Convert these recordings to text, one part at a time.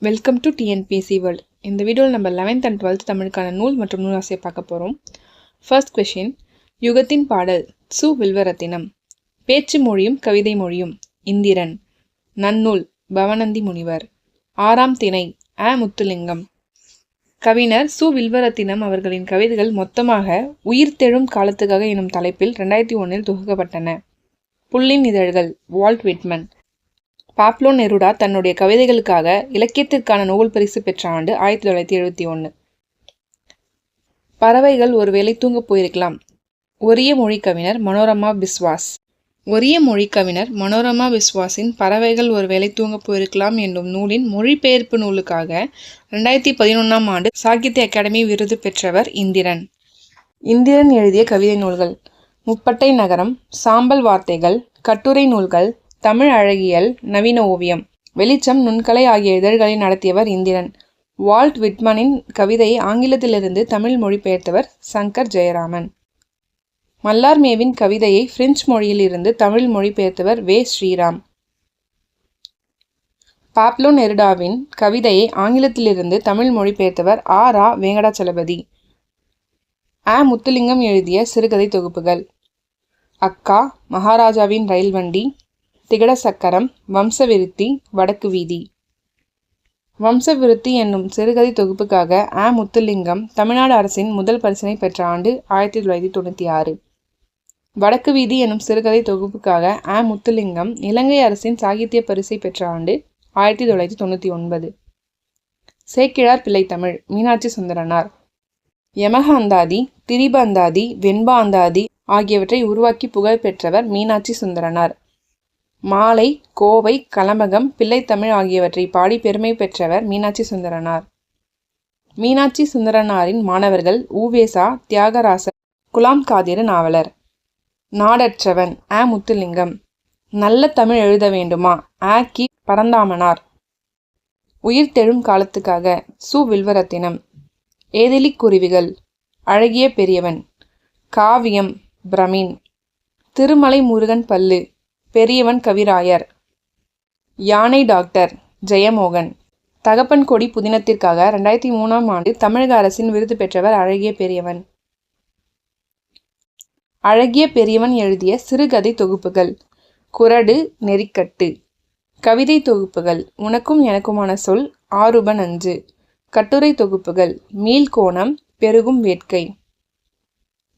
Welcome to TNPSC world. இந்த வீடியோவில் நம்ம 11th and 12th தமிழுக்கான நூல் மற்றும் நூலாசியை பார்க்க போகிறோம். ஃபர்ஸ்ட் கொஷின், யுகத்தின் பாடல் சு. வில்வரத்தினம். பேச்சு மொழியும் கவிதை மொழியும் இந்திரன். நன்னூல் பவணந்தி முனிவர். ஆறாம் திணை அ. முத்துலிங்கம். கவிஞர் சு. வில்வரத்தினம் அவர்களின் கவிதைகள் மொத்தமாக உயிர்த்தெழும் காலத்துக்காக எனும் தலைப்பில் 2001 தொகுக்கப்பட்டன. புல்லின் இதழ்கள் வால்ட் விட்மன். பாப்லோ நெருடா தன்னுடைய கவிதைகளுக்காக இலக்கியத்திற்கான நோபல் பரிசு பெற்ற ஆண்டு 1971. பறவைகள் ஒருவேளை தூங்கப் போயிருக்கலாம். ஒரிய மொழி கவிஞர் மனோரமா பிஸ்வாஸ். ஒரிய மொழி கவிஞர் மனோரமா பிஸ்வாஸின் பறவைகள் ஒருவேளை தூங்கப் போயிருக்கலாம் என்னும் நூலின் மொழிபெயர்ப்பு நூலுக்காக 2011 ஆண்டு சாகித்ய அகாடமி விருது பெற்றவர் இந்திரன். இந்திரன் எழுதிய கவிதை நூல்கள்: முப்பட்டை நகரம், சாம்பல் வார்த்தைகள், கட்டுரை நூல்கள், தமிழ் அழகியல், நவீன ஓவியம், வெளிச்சம், நுண்கலை ஆகிய இதழ்களை நடத்தியவர் இந்திரன். வால்ட் விட்மனின் கவிதையை ஆங்கிலத்திலிருந்து தமிழ் மொழிபெயர்த்தவர் சங்கர் ஜெயராமன். மல்லார்மேவின் கவிதையை பிரெஞ்சு மொழியில் இருந்து தமிழ் மொழிபெயர்த்தவர் வே. ஸ்ரீராம். பாப்லோ நெருடாவின் கவிதையை ஆங்கிலத்திலிருந்து தமிழ் மொழிபெயர்த்தவர் ஆ. ரா. வெங்கடாச்சலபதி. அ. முத்துலிங்கம் எழுதிய சிறுகதை தொகுப்புகள்: அக்கா, மகாராஜாவின் ரயில் வண்டி, திகட சக்கரம், வம்சவிருத்தி, வடக்கு வீதி. வம்சவிருத்தி என்னும் சிறுகதை தொகுப்புக்காக அ. முத்துலிங்கம் தமிழ்நாடு அரசின் முதல் பரிசினை பெற்ற ஆண்டு 1996. வடக்கு வீதி என்னும் சிறுகதை தொகுப்புக்காக அ. முத்துலிங்கம் இலங்கை அரசின் சாகித்ய பரிசை பெற்ற ஆண்டு 1999. சேக்கிழார் பிள்ளை தமிழ் மீனாட்சி சுந்தரனார். யமக அந்தாதி, திரிப அந்தாதி, வெண்பா அந்தாதி ஆகியவற்றை உருவாக்கி புகழ் பெற்றவர் மீனாட்சி சுந்தரனார். மாலை, கோவை, கலம்பகம், பிள்ளைத்தமிழ் ஆகியவற்றை பாடி பெருமை பெற்றவர் மீனாட்சி சுந்தரனார். மீனாட்சி சுந்தரனாரின் மாணவர்கள் உ.வே.சா, தியாகராசர், குலாம் காதிர் நாவலர். நாடற்றவன் அ. முத்துலிங்கம். நல்ல தமிழ் எழுத வேண்டுமா அ. கி. பரந்தாமனார். உயிர்த்தெழும் காலத்துக்காக சு. வில்வரத்தினம். ஏதிலிக் குருவிகள் அழகிய பெரியவன். காவியம் பிரமீன். திருமலை முருகன் பல்லு பெரியவன் கவிராயர். யானை டாக்டர் ஜெயமோகன். தகப்பன் கொடி புதினத்திற்காக 2003 ஆண்டு தமிழக அரசின் விருது பெற்றவர் அழகிய பெரியவன். அழகிய பெரியவன் எழுதிய சிறுகதை தொகுப்புகள்: குறடு, நெறிக்கட்டு. கவிதை தொகுப்புகள்: உனக்கும் எனக்குமான சொல், ஆருப நஞ்சு. கட்டுரை தொகுப்புகள்: மீள்கோணம், பெருகும் வேட்கை.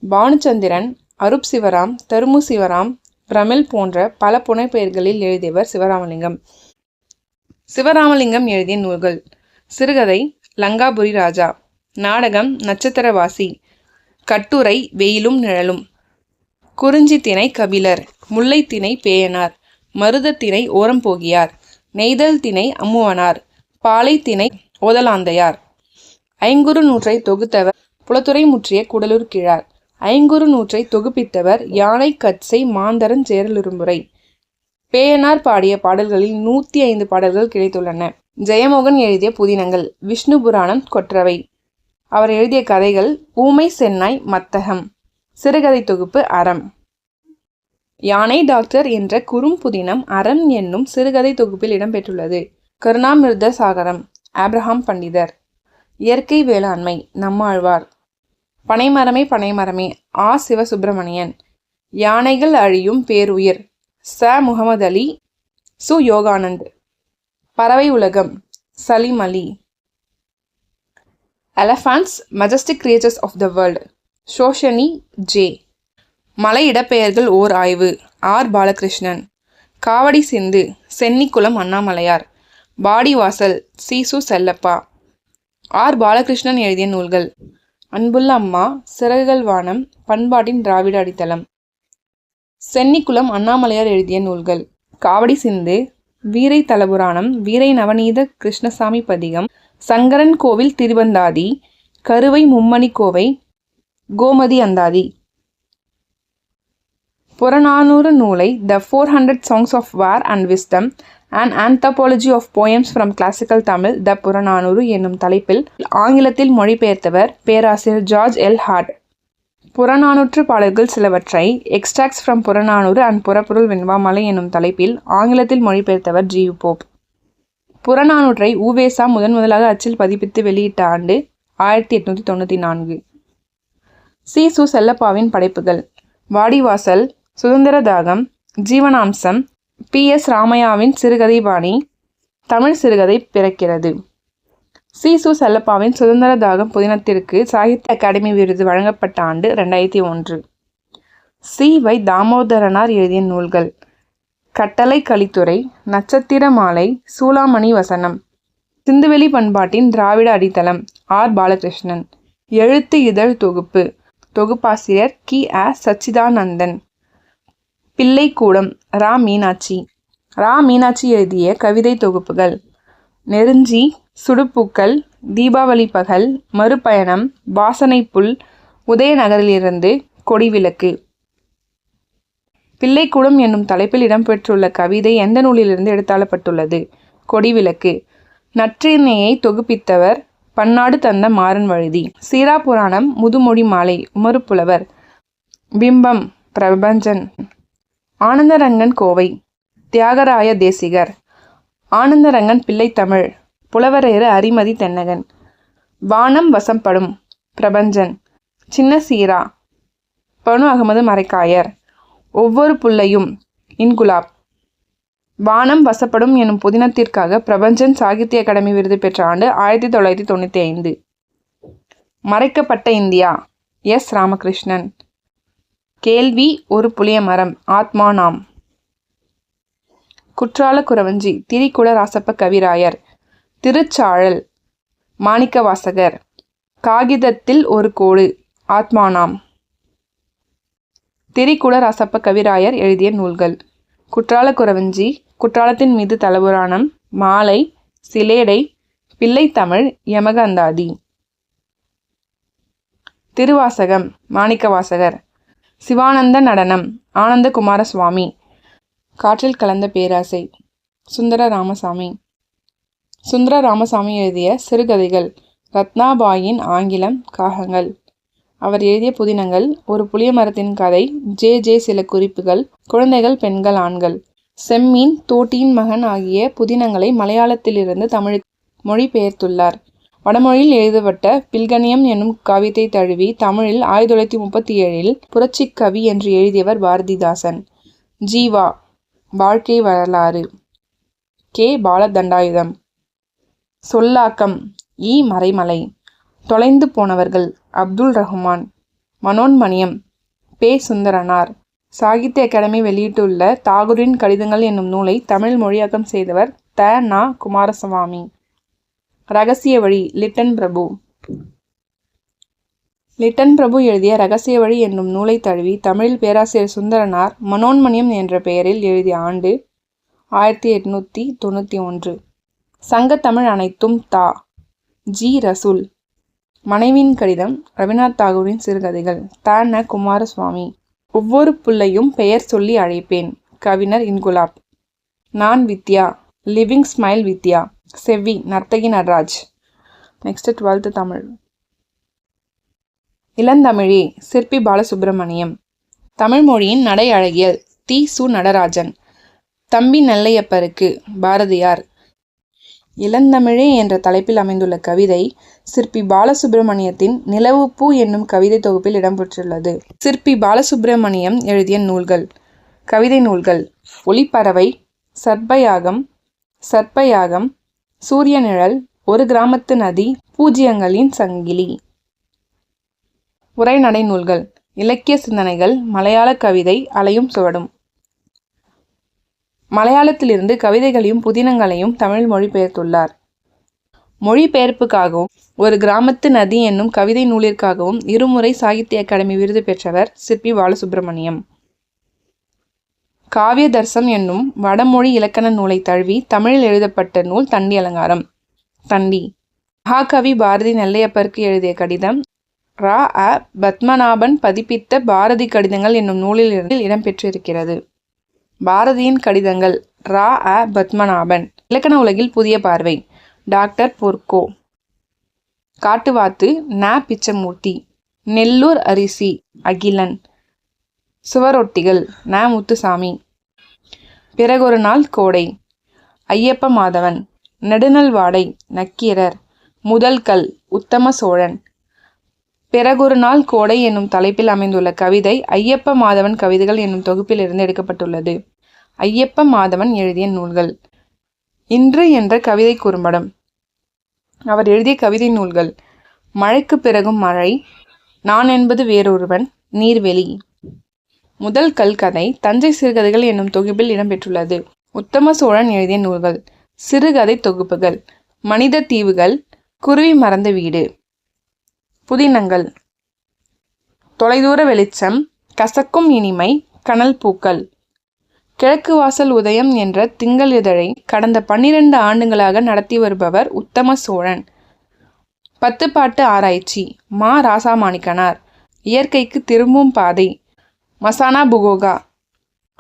பானுச்சந்திரன், அருப் சிவராம், தருமு சிவராம், பிரமிழ் போன்ற பல புனைப்பெயர்களில் எழுதியவர் சிவராமலிங்கம். சிவராமலிங்கம் எழுதிய நூல்கள்: சிறுகதை லங்காபுரி ராஜா, நாடகம் நட்சத்திரவாசி, கட்டுரை வெயிலும் நிழலும், குறிஞ்சி திணை கபிலர், முல்லை திணை பேயனார், மருத திணை ஓரம் போகியார், நெய்தல் திணை அம்முவனார், பாலை திணை ஓதலாந்தையார். ஐங்குறு நூற்றை தொகுத்தவர் புலத்துறை முற்றிய குடலூர் கிழார். ஐங்குறு நூற்றை தொகுப்பித்தவர் யானை கட்சை மாந்தரன் சேரலுரும்புரை. பேயனார் பாடிய பாடல்களில் 105 பாடல்கள் கிடைத்துள்ளன. ஜெயமோகன் எழுதிய புதினங்கள்: விஷ்ணு புராணம், கொற்றவை. அவர் எழுதிய கதைகள்: ஊமை சென்னாய், மத்தகம். சிறுகதை தொகுப்பு அறம். யானை டாக்டர் என்ற குறும்புதினம் அறம் என்னும் சிறுகதை தொகுப்பில் இடம்பெற்றுள்ளது. கருணாமிர்த சாகரம் ஆப்ரஹாம் பண்டிதர். இயற்கை வேளாண்மை நம்மாழ்வார். பனைமரமே பனைமரமே ஆ. சிவசுப்பிரமணியன். யானைகள் அழியும் பேருயிர் ச. முகமது அலி, சு. யோகானந்த். பறவை உலகம் Salim Ali. Elephants majestic creatures of the world Shoshani J. மலை இடப்பெயர்கள் ஓர் ஆய்வு ஆர். பாலகிருஷ்ணன். காவடி சிந்து Chennikulam Annamalaiyar. Vaadivaasal C. S. Chellappa. R. Balakrishnan எழுதிய நூல்கள்: அன்புள்ள அம்மா, சிறகுகள் வானம், பண்பாட்டின் திராவிட அடித்தளம். சென்னிக்குளம் அண்ணாமலையார் எழுதிய நூல்கள்: காவடி சிந்து, வீரை தலபுராணம், வீரை நவநீத கிருஷ்ணசாமி பதிகம், சங்கரன் கோவில் திரிபந்தாதி, கருவை மும்மணி கோவை, கோமதி அந்தாதி. புறநானூறு நூலை த 400 Songs of War and Wisdom, an Anthology of Poems from Classical Tamil, த புறநானூறு என்னும் தலைப்பில் ஆங்கிலத்தில் மொழிபெயர்த்தவர் பேராசிரியர் ஜார்ஜ் எல். ஹார்ட். புறநானூற்று பாடல்கள் சிலவற்றை எக்ஸ்ட்ராக்ட்ஸ் ஃப்ரம் புறநானூறு அண்ட் புறப்பொருள் வெண்பாமாலை என்னும் தலைப்பில் ஆங்கிலத்தில் மொழிபெயர்த்தவர் ஜி. யு. போப். புறநானூற்றை உ.வே.சா முதலாக அச்சில் பதிப்பித்து வெளியிட்ட ஆண்டு 1894. சு. செல்லப்பாவின் படைப்புகள்: வாடிவாசல், சுதந்திர தாகம், ஜீவனாம்சம், பி.எஸ். ராமையாவின் சிறுகதை பாணி, தமிழ் சிறுகதை பிறக்கிறது. சு. செல்லப்பாவின் சுதந்திர தாகம் புதினத்திற்கு சாகித்ய அகாடமி விருது வழங்கப்பட்ட ஆண்டு 2001. வை. தாமோதரனார் எழுதிய நூல்கள்: கட்டளை கலித்துறை, நட்சத்திர மாலை, சூளாமணி வசனம், சிந்துவெளி பண்பாட்டின் திராவிட அடித்தளம், ஆர். பாலகிருஷ்ணன். எழுத்து இதழ் தொகுப்பு. தொகுப்பாசிரியர் கி. அ. சச்சிதானந்தன். பிள்ளைக்கூடம், ரா. மீனாட்சி. ரா. மீனாட்சி எழுதிய கவிதை தொகுப்புகள்: நெருஞ்சி, சுடுபூக்கள், தீபாவளி பகல், மறுபயணம், வாசனைப்புல், உதயநகரிலிருந்து, கொடிவிளக்கு. பிள்ளைக்கூடம் என்னும் தலைப்பில் இடம்பெற்றுள்ள கவிதை எந்த நூலிலிருந்து எடுத்தாளப்பட்டுள்ளது? கொடிவிளக்கு. நற்றிணையை தொகுப்பித்தவர் பன்னாடு தந்த மாறன் வழுதி. சீராப்புராணம், முதுமொழி மாலை, உமறுப்புலவர். பிம்பம், பிரபஞ்சன். ஆனந்தரங்கன் கோவை, தியாகராய தேசிகர். ஆனந்தரங்கன் பிள்ளைத்தமிழ், புலவரேறு அரிமதி தென்னகன். வானம் வசப்படும், பிரபஞ்சன். சின்ன சீரா, பனு அகமது மரைக்காயர். ஒவ்வொரு புள்ளையும், இன்குலாப். வானம் வசப்படும் எனும் புதினத்திற்காக பிரபஞ்சன் சாகித்ய அகாடமி விருது பெற்ற ஆண்டு 1995. மறைக்கப்பட்ட இந்தியா, எஸ். ராமகிருஷ்ணன். கேள்வி ஒரு புளிய மரம், ஆத்மா நாம். குற்றால குறவஞ்சி, திரிகுட ராசப்ப கவிராயர். திருச்சாழல், மாணிக்கவாசகர். காகிதத்தில் ஒரு கோடு, ஆத்மா நாம். திரிகுட ராசப்ப கவிராயர் எழுதிய நூல்கள்: குற்றால குறவஞ்சி, குற்றாலத்தின் மீது தலபுராணம், மாலை, சிலேடை, பிள்ளைத்தமிழ், யமகந்தாதி. திருவாசகம், மாணிக்கவாசகர். சிவானந்த நடனம், ஆனந்த குமாரசுவாமி. காற்றில் கலந்த பேராசை, சுந்தர ராமசாமி. சுந்தர ராமசாமி எழுதிய சிறுகதைகள்: ரத்னாபாயின் ஆங்கிலம், காகங்கள். அவர் எழுதிய புதினங்கள்: ஒரு புளிய மரத்தின் கதை, ஜே. சில குறிப்புகள், குழந்தைகள், பெண்கள், ஆண்கள், செம்மீன், தோட்டியின் மகன் ஆகிய புதினங்களை மலையாளத்திலிருந்து தமிழுக்கு மொழிபெயர்த்துள்ளார். வடமொழியில் எழுதப்பட்ட பில்கணியம் என்னும் காவியத்தை தழுவி தமிழில் 1937 புரட்சிக் கவி என்று எழுதியவர் பாரதிதாசன். ஜீவா, வாழ்க்கை வரலாறு. கே. பாலதண்டாயுதம். சொல்லாக்கம், இ. மறைமலை. தொலைந்து போனவர்கள், அப்துல் ரஹ்மான். மனோன்மணியம், பெ. சுந்தரனார். சாகித்ய அகாடமி வெளியிட்டுள்ள தாகூரின் கடிதங்கள் என்னும் நூலை தமிழ் மொழியாக்கம் செய்தவர் த. நா. குமாரசுவாமி. இரகசிய வழி, லிட்டன் பிரபு. லிட்டன் பிரபு எழுதிய இரகசிய வழி என்னும் நூலை தழுவி தமிழில் பேராசிரியர் சுந்தரனார் மனோன்மணியம் என்ற பெயரில் எழுதிய ஆண்டு 1891. சங்கத்தமிழ் அனைத்தும் தா. ஜி. ரசூல். மனைவியின் கடிதம், ரவீந்திரநாத் தாகூரின் சிறுகதைகள், த. ந. குமாரசுவாமி. ஒவ்வொரு புள்ளையும் பெயர் சொல்லி அழைப்பேன், கவிஞர் இன்குலாப். நான் வித்யா, லிவிங் ஸ்மைல் வித்யா. செவ்வி, நர்த்தகி நடராஜ். Next 12th Tamil. இளந்தமிழே, சிற்பி பாலசுப்ரமணியம். தமிழ் மொழியின் நடை அழகியல், தி. சு. நடராஜன். தம்பி நெல்லையப்பருக்கு, பாரதியார். இளந்தமிழே என்ற தலைப்பில் அமைந்துள்ள கவிதை சிற்பி பாலசுப்ரமணியத்தின் நிலவுப்பூ என்னும் கவிதை தொகுப்பில் இடம்பெற்றுள்ளது. சிற்பி பாலசுப்ரமணியம் எழுதிய நூல்கள்: கவிதை நூல்கள்: ஒளிப்பறவை, சர்ப்பயாகம், சர்ப்பயாகம், சூரிய நிழல், ஒரு கிராமத்து நதி, பூஜ்யங்களின் சங்கிலி. உரைநடை நூல்கள்: இலக்கிய சிந்தனைகள், மலையாள கவிதை, அலையும் சுவடும். மலையாளத்திலிருந்து கவிதைகளையும் புதினங்களையும் தமிழ் மொழிபெயர்த்துள்ளார். மொழிபெயர்ப்புக்காகவும் ஒரு கிராமத்து நதி என்னும் கவிதை நூலிற்காகவும் இருமுறை சாகித்ய அகாடமி விருது பெற்றவர் சிற்பி பாலசுப்ரமணியம். காவிய தர்சம் என்னும் வடமொழி இலக்கண நூலை தழுவி தமிழில் எழுதப்பட்ட நூல் தண்டி அலங்காரம். தண்டி. மகாகவி பாரதி நெல்லையப்பருக்கு எழுதிய கடிதம் ரா. அ. பத்மநாபன் பதிப்பித்த பாரதி கடிதங்கள் என்னும் நூலில் இடம்பெற்றிருக்கிறது. பாரதியின் கடிதங்கள், ரா. அ. பத்மநாபன். இலக்கண உலகில் புதிய பார்வை, டாக்டர் பொர்க்கோ. காட்டுவாத்து, ந. பிச்சமூர்த்தி. நெல்லூர் அரிசி, அகிலன். சுவரொட்டிகள், ந. முத்துசாமி. பிறகொரு நாள் கோடை, ஐயப்ப மாதவன். நெடுநல்வாடை நக்கீரர். முதல் கல் உத்தம சோழன். பிறகொரு நாள் கோடை என்னும் தலைப்பில் அமைந்துள்ள கவிதை ஐயப்ப மாதவன் கவிதைகள் என்னும் தொகுப்பில் இருந்து எடுக்கப்பட்டுள்ளது. ஐயப்ப மாதவன் எழுதிய நூல்கள். இன்று என்ற கவிதை குறும்படம். அவர் எழுதிய கவிதை நூல்கள்: மழைக்கு பிறகும் மழை, நான் என்பது வேறொருவன், நீர்வெளி. முதல் கல் கதை தஞ்சை சிறுகதைகள் என்னும் தொகுப்பில் இடம்பெற்றுள்ளது. உத்தம சோழன் எழுதிய நூல்கள்: சிறுகதை தொகுப்புகள்: மனித தீவுகள், குருவி மறந்த வீடு. புதினங்கள்: தொலைதூர வெளிச்சம், கசக்கும் இனிமை, கனல் பூக்கள். கிழக்கு வாசல் உதயம் என்ற திங்கள் இதழை கடந்த 12 ஆண்டுகளாக நடத்தி வருபவர் உத்தம சோழன். 10 பாட்டு ஆராய்ச்சி மா. ராசாமாணிக்கனார். இயற்கைக்கு திரும்பும் பாதை மசானா புகோகா.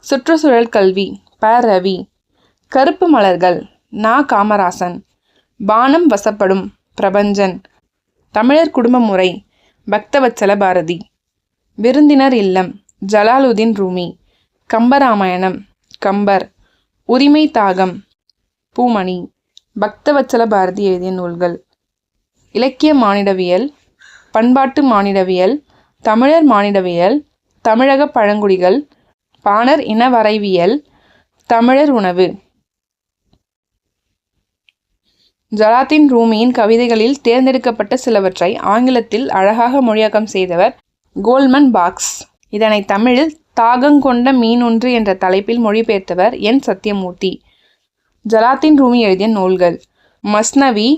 சுற்றுச்சூழல் கல்வி ப. ரவி. கருப்பு மலர்கள் நா. காமராசன். பானம் வசப்படும் பிரபஞ்சன். தமிழர் குடும்ப முறை பக்தவத்சல பாரதி. விருந்தினர் இல்லம் ஜலாலுதீன் ரூமி. கம்பராமாயணம் கம்பர். உரிமை தாகம் பூமணி. பக்தவத்சல பாரதி எழுதிய நூல்கள்: இலக்கிய மானிடவியல், பண்பாட்டு மானிடவியல், தமிழர் மானிடவியல், தமிழக பழங்குடிகள், பாணர் இனவரைவியல், தமிழர் உணவு. ஜலாலுதீன் ரூமியின் கவிதைகளில் தேர்ந்தெடுக்கப்பட்ட சிலவற்றை ஆங்கிலத்தில் அழகாக மொழியாக்கம் செய்தவர் கோல்மன் பாக்ஸ். இதனை தமிழில் தாகங்கொண்ட மீனொன்று என்ற தலைப்பில் மொழிபெயர்த்தவர் என். சத்தியமூர்த்தி. ஜலாலுதீன் ரூமி எழுதிய நூல்கள்: மஸ்னவி,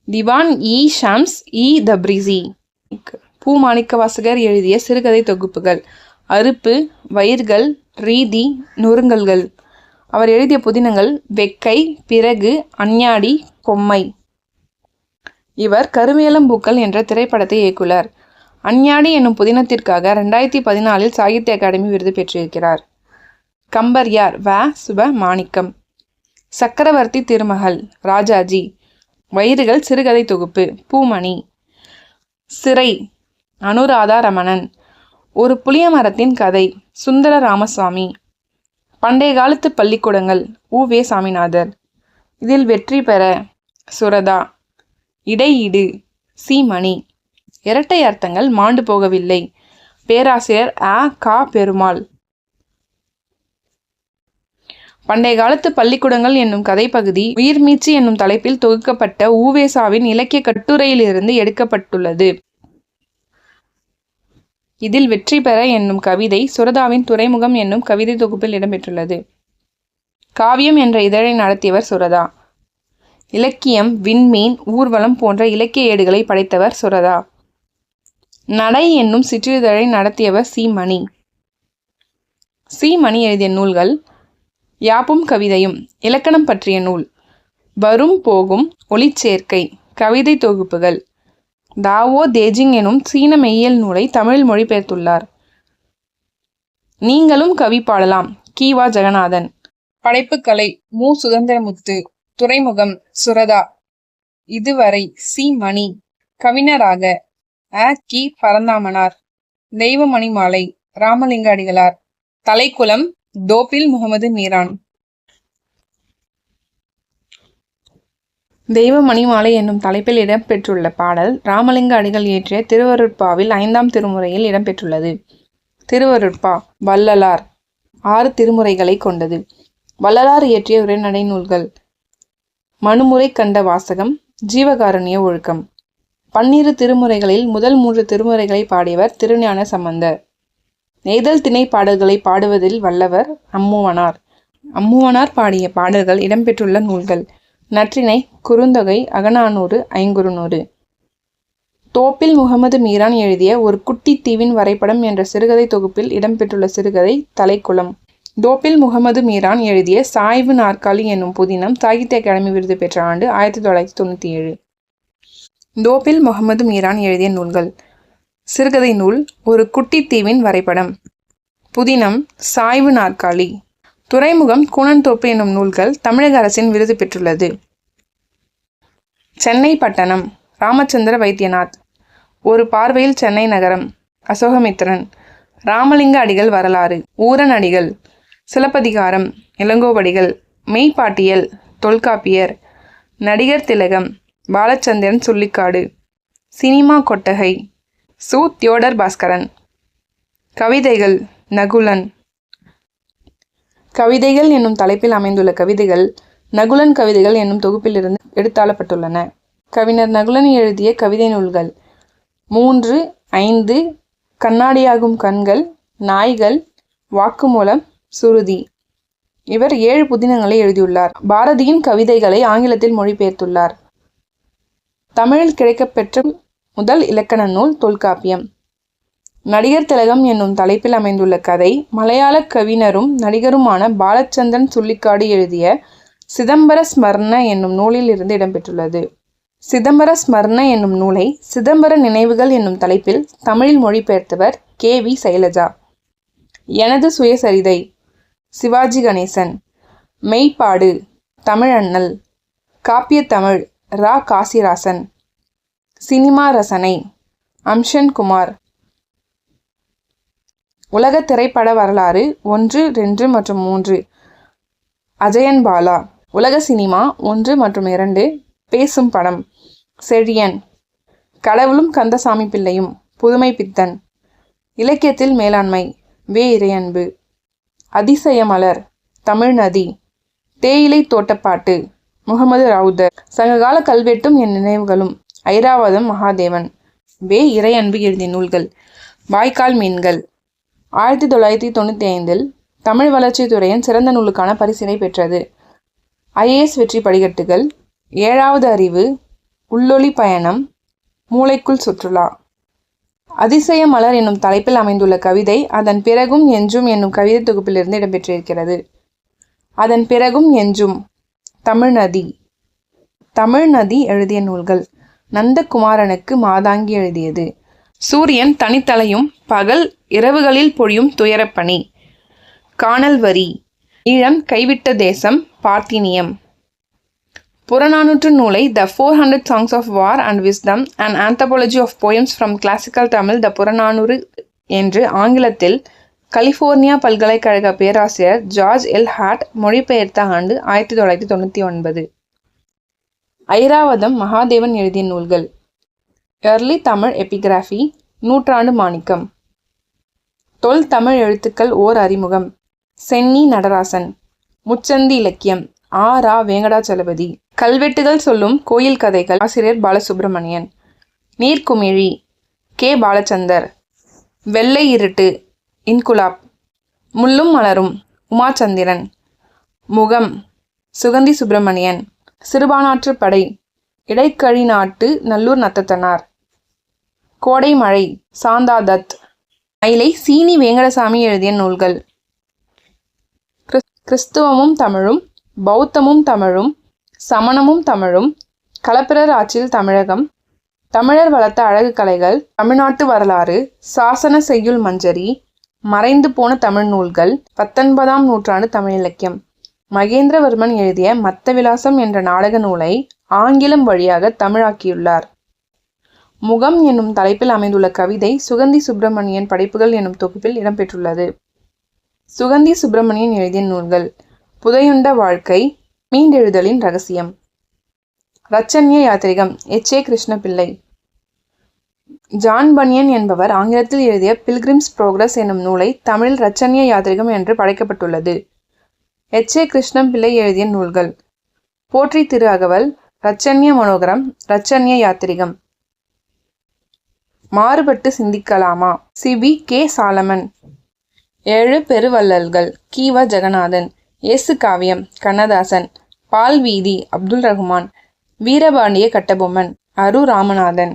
திவான் இ ஷம்ஸ் இ தப்ரிசி. பூ. மாணிக்கவாசகர் எழுதிய சிறுகதை தொகுப்புகள்: அறுப்பு, வயிர்கள், ரீதி, நொறுங்கல்கள். அவர் எழுதிய புதினங்கள்: வெக்கை, பிறகு, அஞ்ஞாடி, கொம்மை. இவர் கருவேலம்பூக்கள் என்ற திரைப்படத்தை இயக்குகிறார். அஞ்ஞாடி என்னும் புதினத்திற்காக 2014 சாகித்ய அகாடமி விருது பெற்றிருக்கிறார். கம்பர் யார்? வ. சுப மாணிக்கம். சக்கரவர்த்தி திருமகள் ராஜாஜி. வயிறுகள் சிறுகதை தொகுப்பு பூமணி. சிறை அனுராதா ரமணன். ஒரு புளிய மரத்தின் கதை சுந்தர ராமசுவாமி. பண்டைய காலத்து பள்ளிக்கூடங்கள் உ. வே. சாமிநாதர். இதில் வெற்றி பெற சுரதா. இடையீடு சி. மணி. இரட்டை அர்த்தங்கள் மாண்டு போகவில்லை பேராசிரியர் அ. கா. பெருமாள். பண்டைய காலத்து பள்ளிக்கூடங்கள் என்னும் கதைப்பகுதி உயிர்மீச்சு என்னும் தலைப்பில் தொகுக்கப்பட்ட உவேசாவின் இலக்கிய கட்டுரையிலிருந்து எடுக்கப்பட்டுள்ளது. இதில் வெற்றி பெற என்னும் கவிதை சுரதாவின் துறைமுகம் என்னும் கவிதை தொகுப்பில் இடம்பெற்றுள்ளது. காவியம் என்ற இதழை நடத்தியவர் சுரதா. இலக்கியம், விண்மீன், ஊர்வலம் போன்ற இலக்கிய ஏடுகளை படைத்தவர் சுரதா. நடை என்னும் சிற்றிதழை நடத்தியவர் சி. மணி. சி. மணி எழுதிய நூல்கள்: யாப்பும் கவிதையும் இலக்கணம் பற்றிய நூல், வரும் போகும் ஒளிச்சேர்க்கை கவிதை தொகுப்புகள். தாவோ தேஜிங் எனும் சீன மெய்யியல் நூலை தமிழில் மொழிபெயர்த்துள்ளார். நீங்களும் கவி பாடலாம் கி. வ. ஜெகநாதன். படைப்புக்கலை மு. சுதந்திரமுத்து. துறைமுகம் சுரதா. இதுவரை சி. மணி. கவிஞராக அ. கி. பரந்தாமனார். தெய்வமணி மாலை ராமலிங்க அடிகளார். தலைக்குளம் தோப்பில் முகமது மீரான். தெய்வமணி மாலை என்னும் தலைப்பில் இடம்பெற்றுள்ள பாடல் ராமலிங்க அடிகள் இயற்றிய திருவருட்பாவில் 5ஆம் திருமுறையில் இடம்பெற்றுள்ளது. திருவருட்பா வள்ளலார் 6 திருமுறைகளை கொண்டது. வள்ளலார் இயற்றிய உரைநடை நூல்கள்: மனுமுறை கண்ட வாசகம், ஜீவகாருண்ய ஒழுக்கம். 12 திருமுறைகளில் முதல் 3 திருமுறைகளை பாடியவர் திருஞான சம்பந்தர். நெய்தல் திணை பாடல்களை பாடுவதில் வல்லவர் அம்முவனார். அம்முவனார் பாடிய பாடல்கள் இடம்பெற்றுள்ள நூல்கள்: நற்றிணை, குறுந்தொகை, அகநானூறு, ஐங்குறுநூறு. தோப்பில் முகமது மீரான் எழுதிய ஒரு குட்டி தீவின் வரைபடம் என்ற சிறுகதை தொகுப்பில் இடம்பெற்றுள்ள சிறுகதை தலைக்குளம். தோப்பில் முகமது மீரான் எழுதிய சாய்வு நாற்காலி என்னும் புதினம் சாகித்ய அகாடமி விருது பெற்ற ஆண்டு 1997. தோப்பில் முகமது மீரான் எழுதிய நூல்கள்: சிறுகதை நூல் ஒரு குட்டி தீவின் வரைபடம். புதினம் சாய்வு நாற்காலி. துறைமுகம், கூனன்தோப்பு என்னும் நூல்கள் தமிழக அரசின் விருது பெற்றுள்ளது. சென்னை பட்டணம் ராமச்சந்திர வைத்தியநாத். ஒரு பார்வையில் சென்னை நகரம் அசோகமித்திரன். ராமலிங்க அடிகள் வரலாறு ஊரன் அடிகள். சிலப்பதிகாரம் இளங்கோவடிகள். மெய்ப்பாட்டியல் தொல்காப்பியர். நடிகர் திலகம் பாலச்சந்திரன் சுள்ளிக்காடு. சினிமா கொட்டகை சு. தியோடர் பாஸ்கரன். கவிதைகள் நகுலன். கவிதைகள் என்னும் தலைப்பில் அமைந்துள்ள கவிதைகள் நகுலன் கவிதைகள் என்னும் தொகுப்பிலிருந்து எடுத்தாளப்பட்டுள்ளன. கவிஞர் நகுலன் எழுதிய கவிதை நூல்கள் 3, 5, கண்ணாடியாகும் கண்கள், நாய்கள், வாக்குமூலம், சுருதி. இவர் 7 புதினங்களை எழுதியுள்ளார். பாரதியின் கவிதைகளை ஆங்கிலத்தில் மொழிபெயர்த்துள்ளார். தமிழில் கிடைக்கப்பெற்ற முதல் இலக்கண நூல் தொல்காப்பியம். நடிகர் திலகம் என்னும் தலைப்பில் அமைந்துள்ள கதை மலையாள கவிஞரும் நடிகருமான பாலச்சந்திரன் சுள்ளிக்காடு எழுதிய சிதம்பர ஸ்மரண என்னும் நூலில் இருந்து இடம்பெற்றுள்ளது. சிதம்பர ஸ்மரண என்னும் நூலை சிதம்பர நினைவுகள் என்னும் தலைப்பில் தமிழில் மொழிபெயர்த்தவர் கே.வி. சைலஜா. எனது சுயசரிதை சிவாஜி கணேசன். மெய்ப்பாடு தமிழண்ணல். காப்பியத்தமிழ் ரா. காசிராசன். சினிமா ரசனை அம்ஷன் குமார். உலக திரைப்பட வரலாறு 1, 2 மற்றும் 3 அஜயன் பாலா. உலக சினிமா 1 மற்றும் 2 பேசும் படம் செழியன். கடவுளும் கந்தசாமி பிள்ளையும் புதுமை பித்தன். இலக்கியத்தில் மேலாண்மை வே. இறையன்பு. அதிசய மலர் தமிழ்நதி. தேயிலை தோட்டப்பாட்டு முகமது ரவுதர். சங்ககால கல்வெட்டும் என் நினைவுகளும் ஐராவதம் மகாதேவன். வே. இறையன்பு எழுதிய நூல்கள் வாய்க்கால் மீன்கள். 1995 தமிழ் வளர்ச்சித்துறையின் சிறந்த நூலுக்கான பரிசினை பெற்றது. IAS வெற்றி படிக்கட்டுகள், 7வது அறிவு, உள்ளொளி பயணம், மூளைக்குள் சுற்றுலா. அதிசய மலர் என்னும் தலைப்பில் அமைந்துள்ள கவிதை அதன் பிறகும் என்றும் என்னும் கவிதை தொகுப்பிலிருந்து இடம்பெற்றிருக்கிறது. அதன் பிறகும் என்றும். தமிழ்நதி. தமிழ்நதி எழுதிய நூல்கள் நந்தகுமாரனுக்கு மாதாங்கி எழுதியது. சூரியன் தனித்தலையும் பகல் இரவுகளில் பொழியும் துயரப்பணி. காணல் வரி. ஈழம் கைவிட்ட தேசம் பார்த்தினியம். புறநானூற்று நூலை த 400 Songs of War and Wisdom an Anthology of Poems from Classical Tamil த புறநானூறு என்று ஆங்கிலத்தில் கலிஃபோர்னியா பல்கலைக்கழக பேராசிரியர் ஜார்ஜ் எல். ஹாட் மொழிபெயர்த்த ஆண்டு 1999. ஐராவதம் மகாதேவன் எழுதிய நூல்கள் எர்லி தமிழ் எபிகிராஃபி, நூற்றாண்டு மாணிக்கம். தொல் தமிழ் எழுத்துக்கள் ஓர் அறிமுகம் சென்னி நடராசன். முச்சந்தி இலக்கியம் ஆ. வேங்கடாச்சலபதி. கல்வெட்டுகள் சொல்லும் கோயில் கதைகள் ஆசிரியர் பாலசுப்ரமணியன். நீர்க்குமிழி கே. பாலச்சந்தர். வெள்ளை இருட்டு இன்குலாப். முள்ளும் மலரும் உமாச்சந்திரன். முகம் சுகந்தி சுப்பிரமணியன். சிறுபானாற்று படை இடைக்கழி நாட்டு நல்லூர் நத்தத்தனார். கோடை மழை சாந்தா தத். மயிலை சீனி வேங்கடசாமி எழுதிய நூல்கள் கிறிஸ்துவமும் தமிழும், பௌத்தமும் தமிழும், சமணமும் தமிழும், களப்பிரர் ஆட்சியில் தமிழகம், தமிழர் வளர்த்த அழகு கலைகள், தமிழ்நாட்டு வரலாறு, சாசன செய்யுள் மஞ்சரி, மறைந்து போன தமிழ் நூல்கள், 19ஆம் நூற்றாண்டு தமிழ் இலக்கியம். மகேந்திரவர்மன் எழுதிய மத்த விலாசம் என்ற நாடக நூலை ஆங்கிலம் வழியாக தமிழாக்கியுள்ளார். முகம் என்னும் தலைப்பில் அமைந்துள்ள கவிதை சுகந்தி சுப்பிரமணியன் படைப்புகள் என்னும் தொகுப்பில் இடம்பெற்றுள்ளது. சுகந்தி சுப்பிரமணியன் எழுதிய நூல்கள் புதையுண்ட வாழ்க்கை, மீண்டெழுதலின் ரகசியம். இரட்சண்ய யாத்திரிகம் H.A. கிருஷ்ணபிள்ளை. ஜான் பனியன் என்பவர் ஆங்கிலத்தில் எழுதிய பில்கிரிம்ஸ் புரோகிரஸ் என்னும் நூலை தமிழில் இரட்சண்ய யாத்திரிகம் என்று படைக்கப்பட்டுள்ளது. H.A. கிருஷ்ணபிள்ளை எழுதிய நூல்கள் போற்றி திரு அகவல், இரட்சண்ய மனோகரம், இரட்சண்ய யாத்திரிகம். மாறுபட்டு சிந்திக்கலாமா சி.பி. கே. சாலமன். 7 பெருவள்ளல்கள் கி.வ. ஜெகநாதன். இயேசு காவியம் கண்ணதாசன். பால் வீதி அப்துல் ரகுமான். வீரபாண்டிய கட்டபொம்மன் அரு. ராமநாதன்.